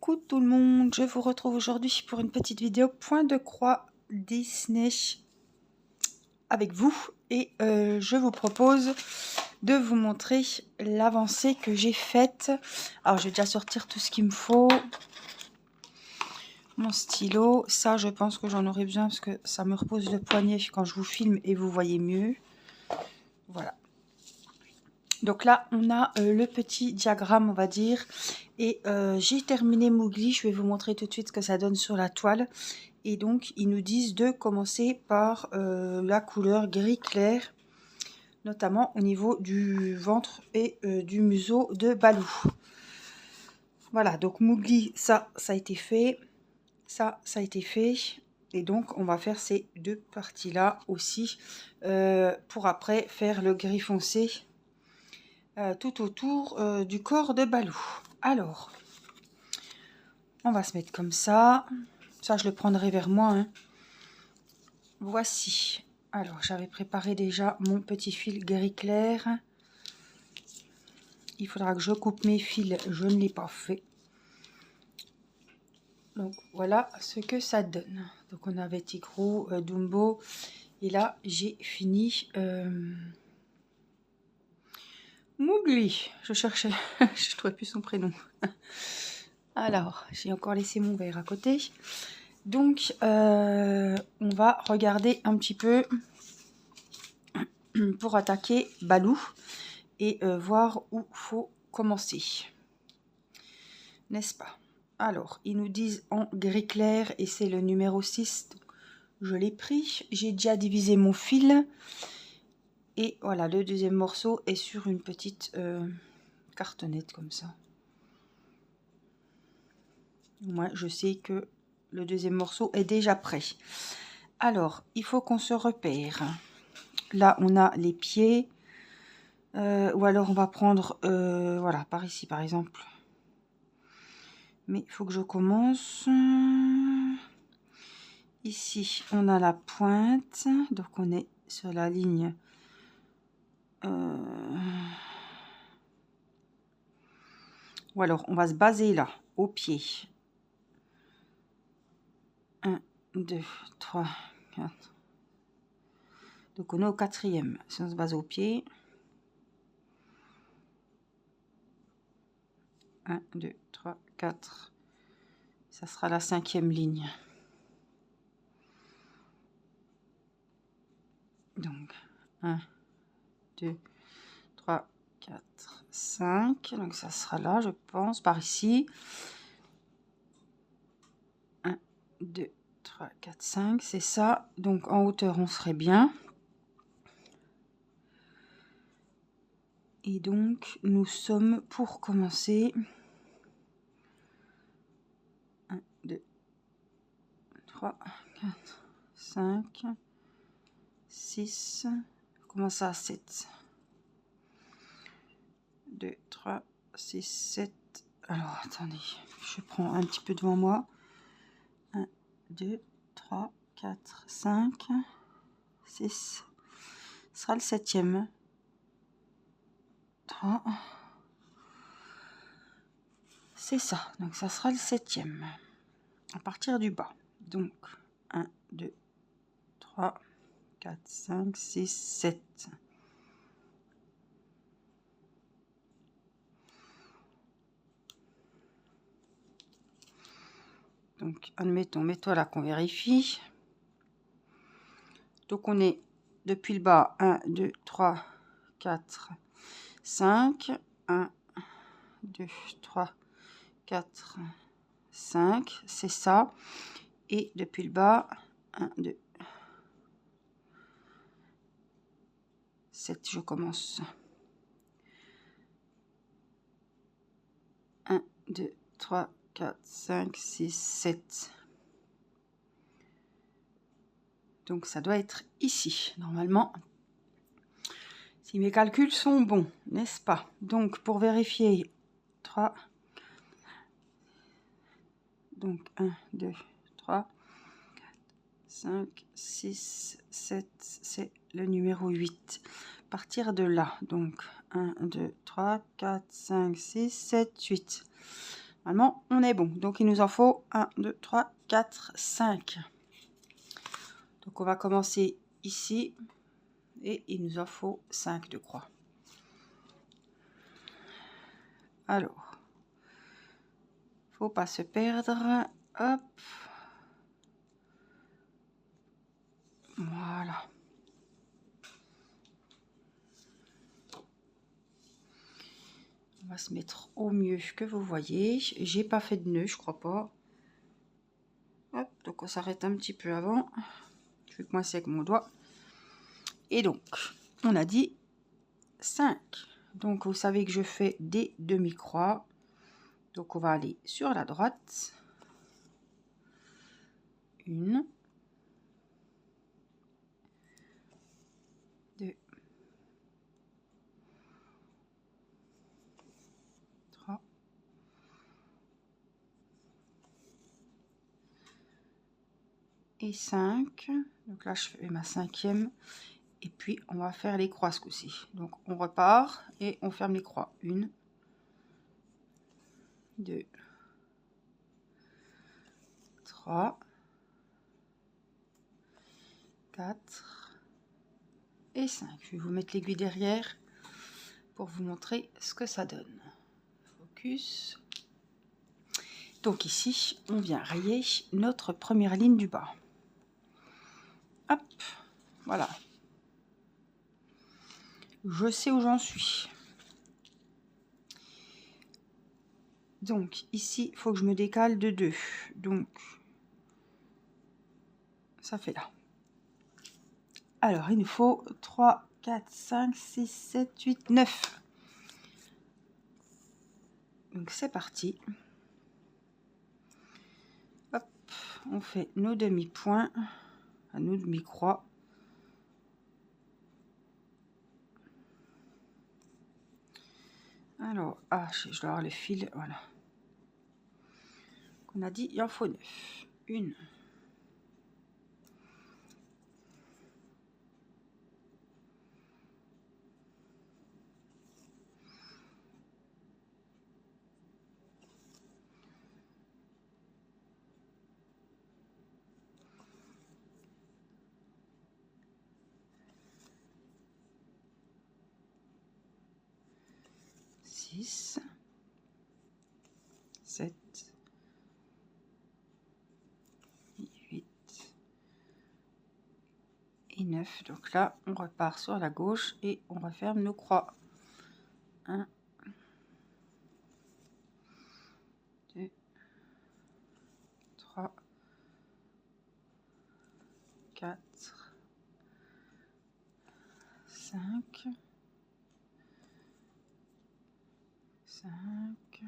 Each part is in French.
Coucou tout le monde, je vous retrouve aujourd'hui pour une petite vidéo point de croix Disney avec vous et je vous propose de vous montrer l'avancée que j'ai faite. Alors je vais déjà sortir tout ce qu'il me faut, mon stylo, ça je pense que j'en aurai besoin parce que ça me repose le poignet quand je vous filme et vous voyez mieux. Voilà. Donc là, on a le petit diagramme, on va dire. Et j'ai terminé Mowgli. Je vais vous montrer tout de suite ce que ça donne sur la toile. Et donc, ils nous disent de commencer par la couleur gris clair, notamment au niveau du ventre et du museau de Baloo. Voilà, donc Mowgli, ça a été fait. Ça a été fait. Et donc, on va faire ces deux parties-là aussi pour après faire le gris foncé. Tout autour du corps de Baloo. Alors, on va se mettre comme ça. Ça, je le prendrai vers moi. Hein. Voici. Alors, j'avais préparé déjà mon petit fil gris clair. Il faudra que je coupe mes fils. Je ne l'ai pas fait. Donc, voilà ce que ça donne. Donc, on avait Tigrou, Dumbo. Et là, j'ai fini... Mowgli. Je cherchais. Je ne trouvais plus son prénom. Alors, j'ai encore laissé mon verre à côté. Donc, on va regarder un petit peu pour attaquer Baloo et voir où faut commencer. N'est-ce pas? Alors, ils nous disent en gris clair et c'est le numéro 6. Donc, je l'ai pris. J'ai déjà divisé mon fil. Et voilà, le deuxième morceau est sur une petite cartonnette comme ça. Moi, je sais que le deuxième morceau est déjà prêt. Alors, il faut qu'on se repère. Là, on a les pieds. Ou alors, on va prendre, voilà, par ici, par exemple. Mais il faut que je commence. Ici, on a la pointe. Donc, on est sur la ligne. Ou alors, on va se baser là, au pied. 1, 2, 3, 4. Donc, on est au quatrième. Si on se base au pied. 1, 2, 3, 4. Ça sera la 5e ligne. Donc, 1, 2, 3, 4, 5. Donc, ça sera là, je pense, par ici. 1, 2, 3, 4, 5. C'est ça. Donc, en hauteur, on serait bien. Et donc, nous sommes pour commencer. 1, 2, 3, 4, 5, 6. Comment ça, 7. 2, 3, 6, 7. Alors, attendez, je prends un petit peu devant moi. 1, 2, 3, 4, 5, 6. Ce sera le 7e. 3. C'est ça. Donc, ça sera le 7e. À partir du bas. Donc, 1, 2, 3, 4, 5, 6, 7. Donc, admettons, mets-toi là qu'on vérifie. Donc, on est depuis le bas. 1, 2, 3, 4, 5. 1, 2, 3, 4, 5. C'est ça. Et depuis le bas, 1, 2, 7. Je commence. 1, 2, 3, 4, 5, 6, 7. Donc, ça doit être ici, normalement. Si mes calculs sont bons, n'est-ce pas? Donc, pour vérifier, 3. Donc, 1, 2, 3, 4, 5, 6, 7. C'est le numéro 8. Partir de là. Donc, 1, 2, 3, 4, 5, 6, 7, 8. Normalement, on est bon. Donc, il nous en faut 1, 2, 3, 4, 5. Donc, on va commencer ici. Et il nous en faut 5 de croix. Alors, faut pas se perdre. Hop. Voilà. On va se mettre au mieux que vous voyez. J'ai pas fait de nœud, je crois pas. Hop, donc on s'arrête un petit peu avant. Je vais coincer avec mon doigt. Et donc, on a dit 5. Donc, vous savez que je fais des demi-croix. Donc, on va aller sur la droite. 1, 2, 3, et 5. Donc là, je fais ma 5e. Et puis, on va faire les croix ce coup-ci. Donc, on repart et on ferme les croix. 1, 2, 3, 4 et 5. Je vais vous mettre l'aiguille derrière pour vous montrer ce que ça donne. Focus. Donc ici, on vient rayer notre première ligne du bas. Hop, voilà. Je sais où j'en suis. Donc ici, il faut que je me décale de 2. Donc, ça fait là. Alors, il nous faut 3, 4, 5, 6, 7, 8, 9. Donc, c'est parti. Hop, on fait nos demi-points, nos demi-croix. Alors, je dois avoir le fil, voilà. On a dit, il en faut 9. 1. 6, 7, 8 et 9. Donc là, on repart sur la gauche et on referme nos croix. 1, 2, 3, 4, 5, 5,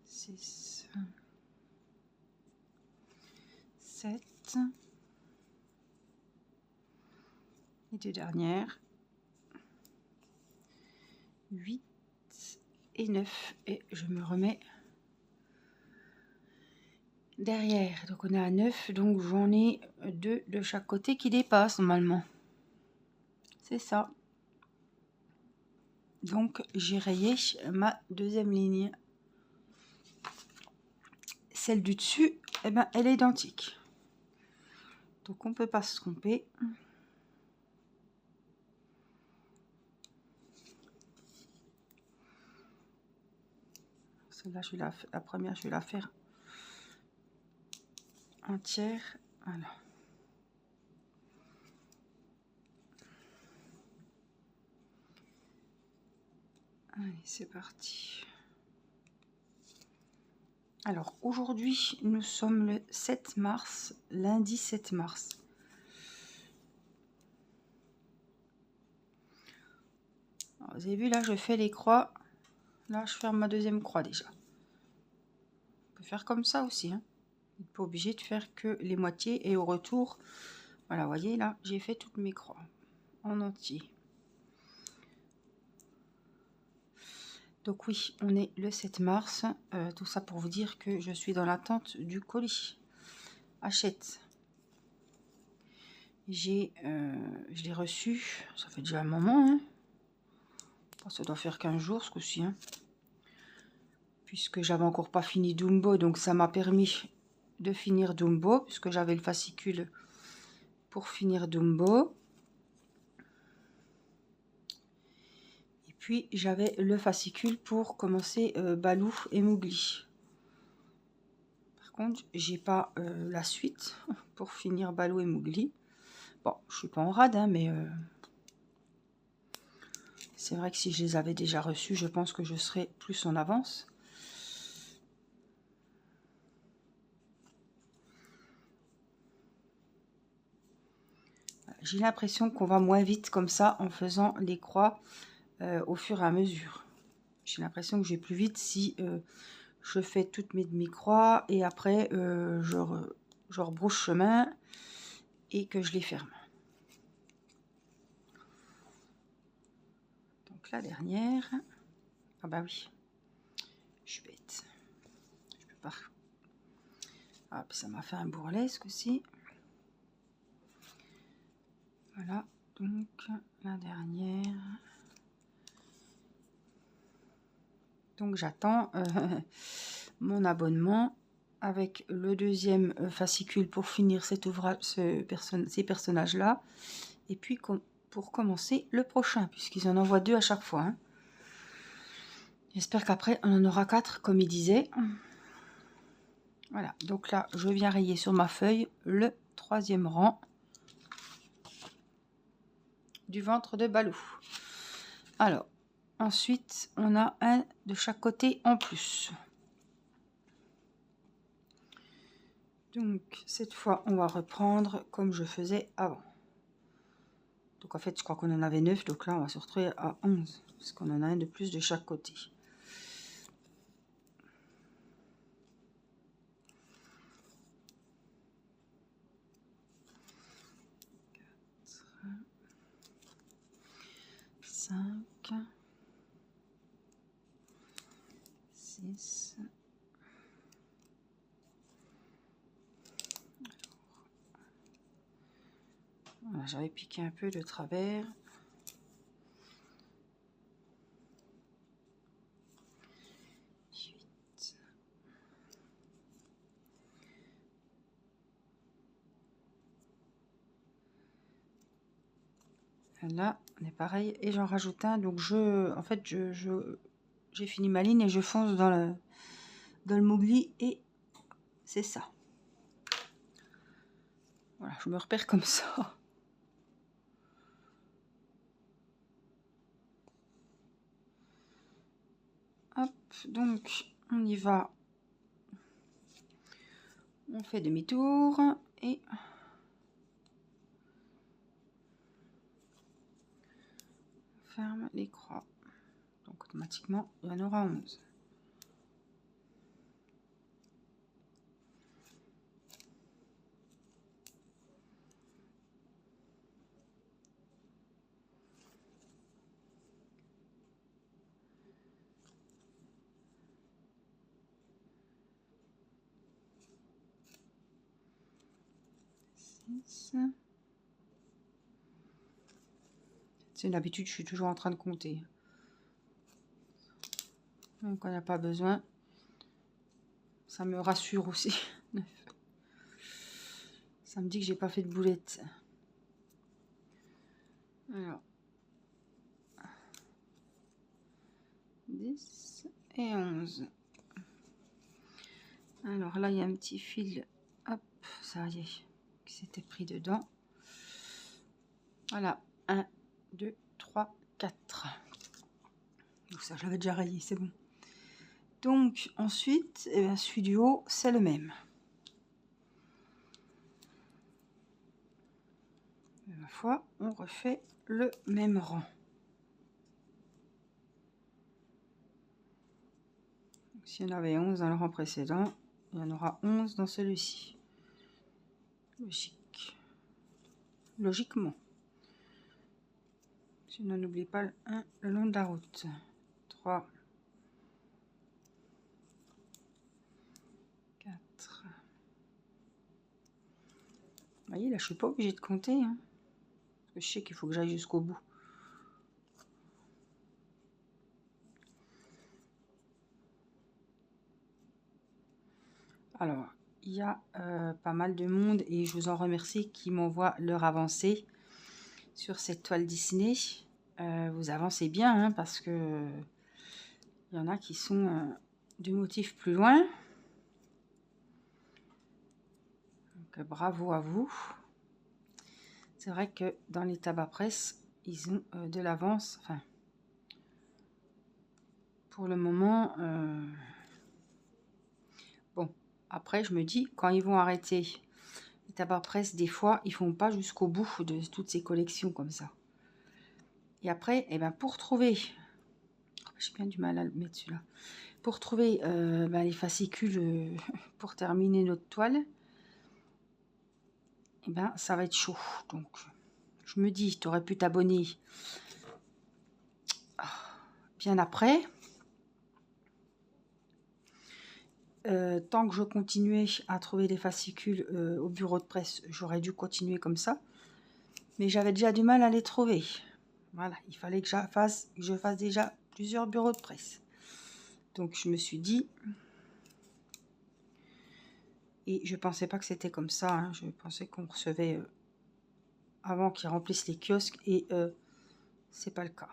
6, 7, les deux dernières, 8 et 9. Et je me remets derrière. Donc on est à 9, donc j'en ai 2 de chaque côté qui dépassent normalement. C'est ça. Donc j'ai rayé ma deuxième ligne. Celle du dessus, eh ben, elle est identique. Donc on peut pas se tromper. Celle-là, la première, je vais la faire entière. Voilà. Allez, c'est parti. Alors aujourd'hui, nous sommes le 7 mars, lundi 7 mars. Alors, vous avez vu, là, je fais les croix. Là, je ferme ma deuxième croix déjà. On peut faire comme ça aussi. Hein. Vous n'êtes pas obligé de faire que les moitiés. Et au retour, voilà, vous voyez, là, j'ai fait toutes mes croix en entier. Donc oui, on est le 7 mars. Tout ça pour vous dire que je suis dans l'attente du colis. Hachette. Je l'ai reçu. Ça fait déjà un moment. Hein. Ça doit faire 15 jours ce coup-ci. Hein. puisque j'avais encore pas fini Dumbo, donc ça m'a permis de finir Dumbo, puisque j'avais le fascicule pour finir Dumbo. Et puis j'avais le fascicule pour commencer Baloo et Mowgli. Par contre, j'ai pas la suite pour finir Baloo et Mowgli. Bon, je suis pas en rade, hein, mais c'est vrai que si je les avais déjà reçus, je pense que je serais plus en avance. J'ai l'impression qu'on va moins vite comme ça en faisant les croix au fur et à mesure. J'ai l'impression que je vais plus vite si je fais toutes mes demi-croix et après je rebrouche chemin et que je les ferme. Donc la dernière. Ah bah oui, je suis bête. Je peux pas. Ah, puis ça m'a fait un bourrelet ce coup-ci. Voilà, donc la dernière. Donc j'attends mon abonnement avec le deuxième fascicule pour finir cet ouvrage, ces personnages-là. Et puis pour commencer le prochain, puisqu'ils en envoient 2 à chaque fois. Hein. J'espère qu'après on en aura 4 comme il disait. Voilà, donc là je viens rayer sur ma feuille le 3e rang du ventre de Baloo. Alors, ensuite, on a un de chaque côté en plus. Donc, cette fois, on va reprendre comme je faisais avant. Donc, en fait, je crois qu'on en avait 9. Donc là, on va se retrouver à 11. Parce qu'on en a un de plus de chaque côté. Cinq, 6. Voilà, j'avais piqué un peu de travers. 8. Là, on est pareil. Et j'en rajoute un. Donc, en fait, j'ai fini ma ligne et je fonce dans le Mowgli et c'est ça. Voilà, je me repère comme ça. Hop, donc on y va. On fait demi-tour et on ferme les croix. Donc automatiquement, il y en aura 11. C'est une habitude, je suis toujours en train de compter. Même quand il n'y a pas besoin. Ça me rassure aussi. Ça me dit que j'ai pas fait de boulettes. Alors. 10 et 11. Alors là, il y a un petit fil. Hop, ça y est. Qui s'était pris dedans. Voilà. 1, 2, 3, 4. Donc ça, je l'avais déjà rayé, c'est bon. Donc ensuite, eh bien, celui du haut, c'est le même. Et ma foi, on refait le même rang. S'il y en avait 11 dans le rang précédent, il y en aura 11 dans celui-ci. Logique. Logiquement. Sinon, n'oublie pas le 1 le long de la route. 3. 4. Vous voyez, là, je suis pas obligée de compter. Hein, parce que je sais qu'il faut que j'aille jusqu'au bout. Alors, il y a pas mal de monde et je vous en remercie qui m'envoient leur avancée sur cette toile Disney. Vous avancez bien hein, parce que il y en a qui sont du motif plus loin. Donc, bravo à vous. C'est vrai que dans les tabacs presse, ils ont de l'avance. Enfin, pour le moment, bon, après je me dis, quand ils vont arrêter les tabacs presse, des fois, ils font pas jusqu'au bout de toutes ces collections comme ça. Et après, eh ben, pour trouver, j'ai bien du mal à le mettre celui-là, pour trouver les fascicules pour terminer notre toile, eh ben, ça va être chaud. Donc, je me dis, tu aurais pu t'abonner bien après. Tant que je continuais à trouver des fascicules au bureau de presse, j'aurais dû continuer comme ça. Mais j'avais déjà du mal à les trouver. Voilà, il fallait que je fasse déjà plusieurs bureaux de presse. Donc je me suis dit... Et je pensais pas que c'était comme ça. Hein. Je pensais qu'on recevait avant qu'ils remplissent les kiosques. Et c'est pas le cas.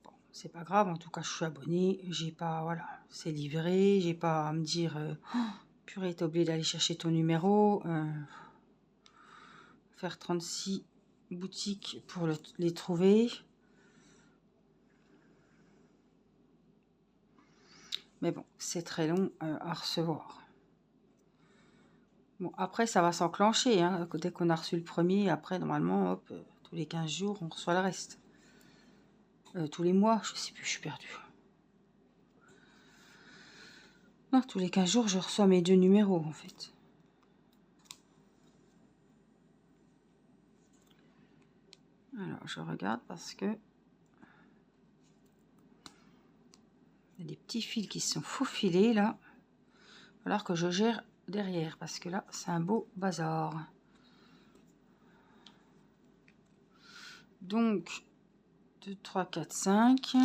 Bon, c'est pas grave. En tout cas, je suis abonnée. J'ai pas... Voilà, c'est livré. J'ai pas à me dire... Oh, purée, t'es obligé d'aller chercher ton numéro. Faire 36 boutiques pour les trouver. Mais bon, c'est très long à recevoir. Bon, après, ça va s'enclencher. Hein. Dès qu'on a reçu le premier, après, normalement, hop, tous les 15 jours, on reçoit le reste. Tous les mois, je sais plus, je suis perdue. Non, tous les 15 jours, je reçois mes 2 numéros, en fait. Alors, je regarde parce que... il y a des petits fils qui se sont faufilés, là. Alors que je gère derrière, parce que là, c'est un beau bazar. Donc, 2, 3, 4, 5.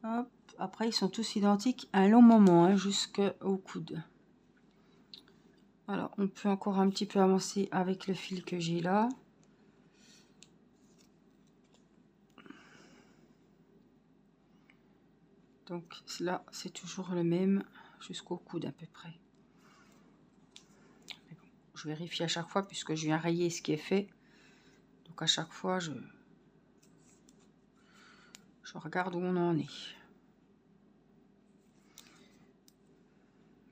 Hop. Après, ils sont tous identiques à un long moment, hein, jusqu'au coude. Alors, on peut encore un petit peu avancer avec le fil que j'ai là. Donc là, c'est toujours le même, jusqu'au coude à peu près. Mais bon, je vérifie à chaque fois puisque je viens rayer ce qui est fait. Donc à chaque fois, je regarde où on en est.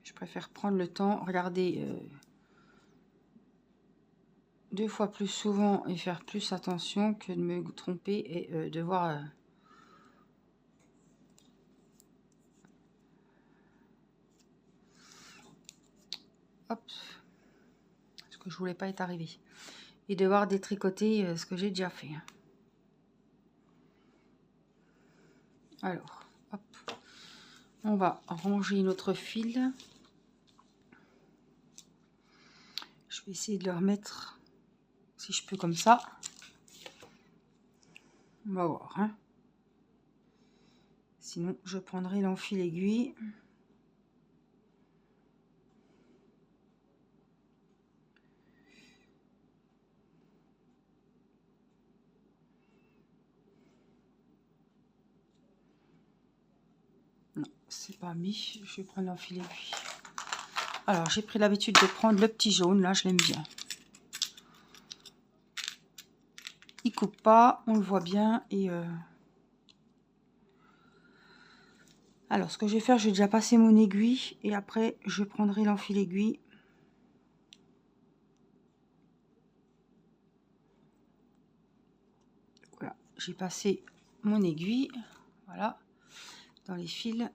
Je préfère prendre le temps, regarder 2 fois plus souvent et faire plus attention que de me tromper et devoir... hop, ce que je voulais pas être arrivé. Et devoir détricoter ce que j'ai déjà fait. Alors, hop, on va ranger notre fil. Je vais essayer de le remettre, si je peux, comme ça. On va voir. Hein. Sinon, je prendrai l'enfil aiguille. Non, c'est pas mis. Je vais prendre l'enfil aiguille. Alors, j'ai pris l'habitude de prendre le petit jaune. Là, je l'aime bien. Il coupe pas, on le voit bien. Et alors, ce que je vais faire, je vais déjà passer mon aiguille. Et après, je prendrai l'enfil aiguille. Voilà, j'ai passé mon aiguille. Voilà, dans les fils.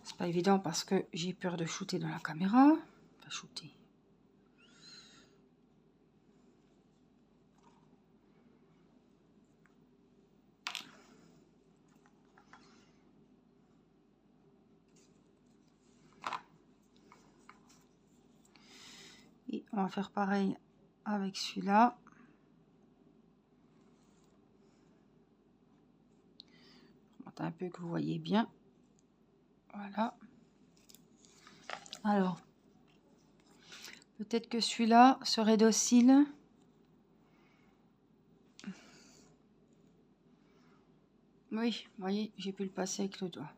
C'est pas évident parce que j'ai peur de shooter dans la caméra. Pas shooter. on va faire pareil avec celui-là. Un peu que vous voyez bien. Voilà. Alors, peut-être que celui-là serait docile. Oui, vous voyez, j'ai pu le passer avec le doigt.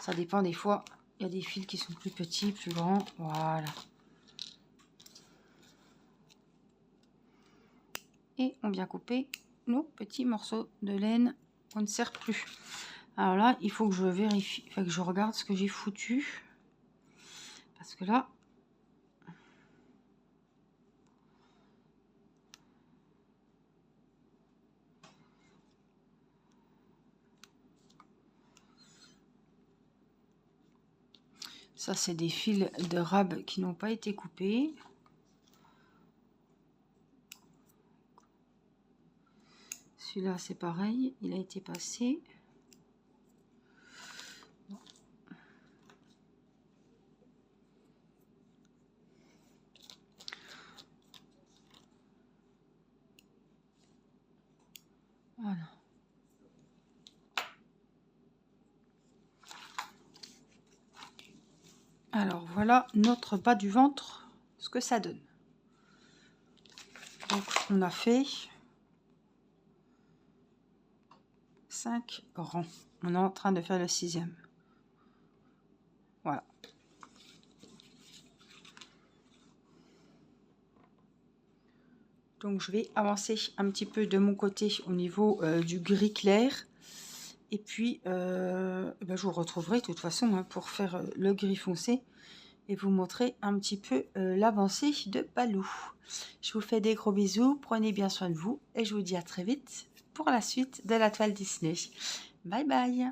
Ça dépend des fois. Il y a des fils qui sont plus petits, plus grands. Voilà. Et on vient couper nos petits morceaux de laine qu'on ne sert plus. Alors là, il faut que je vérifie, enfin que je regarde ce que j'ai foutu. Parce que là... Ça, c'est des fils de rab qui n'ont pas été coupés. Celui-là, c'est pareil, il a été passé. Voilà. Alors, voilà notre bas du ventre, ce que ça donne. Donc, on a fait 5 rangs. On est en train de faire le 6e. Voilà. Donc, je vais avancer un petit peu de mon côté au niveau du gris clair. Et puis, je vous retrouverai de toute façon hein, pour faire le gris foncé et vous montrer un petit peu l'avancée de Balou. Je vous fais des gros bisous, prenez bien soin de vous et je vous dis à très vite pour la suite de la toile Disney. Bye bye!